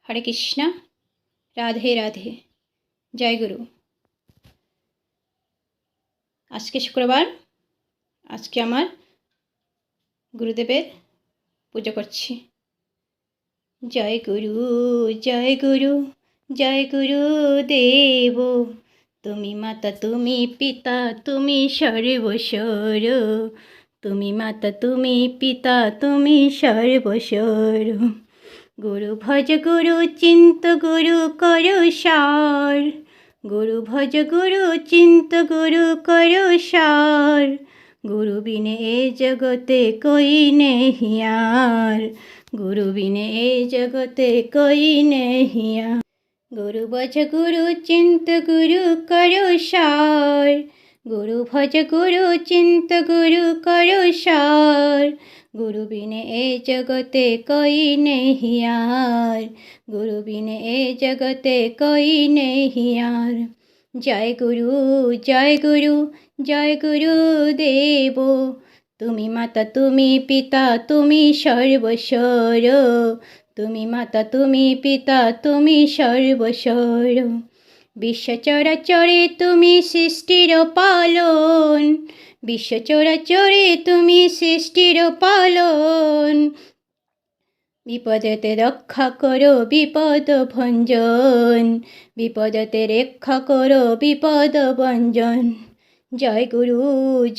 হরে কৃষ্ণ, রাধে রাধে, জয় গুরু। আজকে শুক্রবার, আজকে আমার গুরুদেবের পুজো করছি। জয় গুরু, জয় গুরু, জয় গুরুদেব। তুমি মাতা, তুমি পিতা, তুমি সর্বস্বর। তুমি মাতা, তুমি পিতা, তুমি সর্বস্বর। গুরু ভজ গুরু চিন্ত গুরু কর সার। গুরু ভজ গুরু চিন্ত গুরু কর সার। গুরু বিনে এ জগতে কই নেহি আর। গুরু বিনে এ জগতে কই নেহি আর। গুরু ভজ গুরু চিন্ত গুরু কর সার। গুরু ভজ গুরু চিন্ত গুরু কর সার। গুরু বিনে এ জগতে কই নেহি আর। গুরু বিনে এ জগতে কই নেহি আর। জয় গুরু, জয় গুরু, জয় গুরুদেব। তুমি মাতা, তুমি পিতা, তুমি সর্বস্বর। তুমি মাতা, তুমি পিতা, তুমি সর্বস্বর। বিশ্ব চরাচরে তুমি সৃষ্টির পালন। বিশ্ব চরাচরে তুমি সৃষ্টির পালন। বিপদেতে রক্ষা করো বিপদ ভঞ্জন। বিপদেতে রক্ষা করো বিপদ ভঞ্জন। জয় গুরু,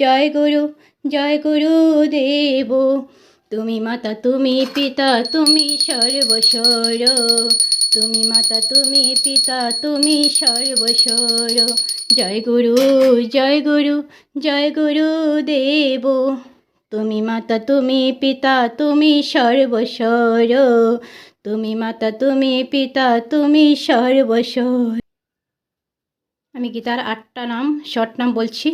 জয় গুরু, জয় গুরুদেব। তুমি মাতা, তুমি পিতা, তুমি সর্বস্বর। তুমি মাতা, তুমি পিতা, তুমি সর্বস্বর। জয় গুরু, জয় গুরু, জয় গুরুদেব। তুমি মাতা, তুমি পিতা, তুমি সর্বস্বর। তুমি মাতা, তুমি পিতা, তুমি সর্বস্বর। আমি গীতার 8টা নাম, শর্ট নাম বলছি।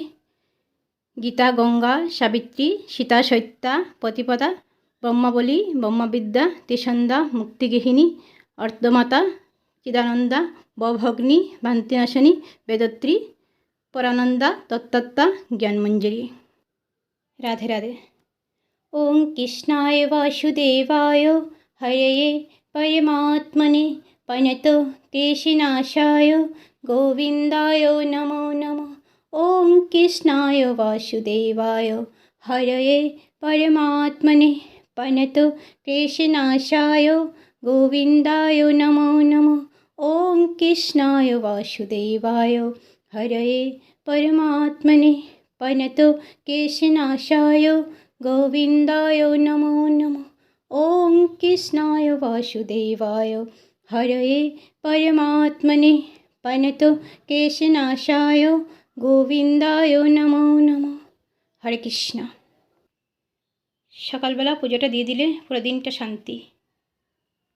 গীতা, গঙ্গা, সাবিত্রী, সীতা, সত্যা, প্রতিপদা, ব্রহ্মাবলী, ব্রহ্মবিদ্যা, ত্রিসন্ধ্যা, মুক্তিগৃহিণী, অর্ধমাতা, চিদানন্দা, বভগ্নি, ভান্তিনাশনী, বেদত্রী, পরানন্দা, তত্ত্বতা, জ্ঞানমঞ্জরি। রাধে রাধে। ওম কৃষ্ণায় বাসুদেবায় হরয়ে পরমাত্মনে প্রণতো ক্লেশনাশায় গোবিন্দায় নমো নমঃ। ওম কৃষ্ণায় বাসুদেবায় হরয়ে পরমাত্মনে প্রণতো ক্লেশনাশায় গোবিন্দায় নমো নমঃ। ওম কৃষ্ণায় বাসুদেবায় হরয়ে পরমাত্মনে প্রণতো ক্লেশনাশায় গোবিন্দায় নমো নমঃ। ওম কৃষ্ণায় বাসুদেবায় হরয়ে পরমাত্মনে প্রণতো ক্লেশনাশায় গোবিন্দায় নমো নমঃ। হরে কৃষ্ণ। সকালবেলা পুজোটা দিয়ে দিলে পুরো দিনটা শান্তি।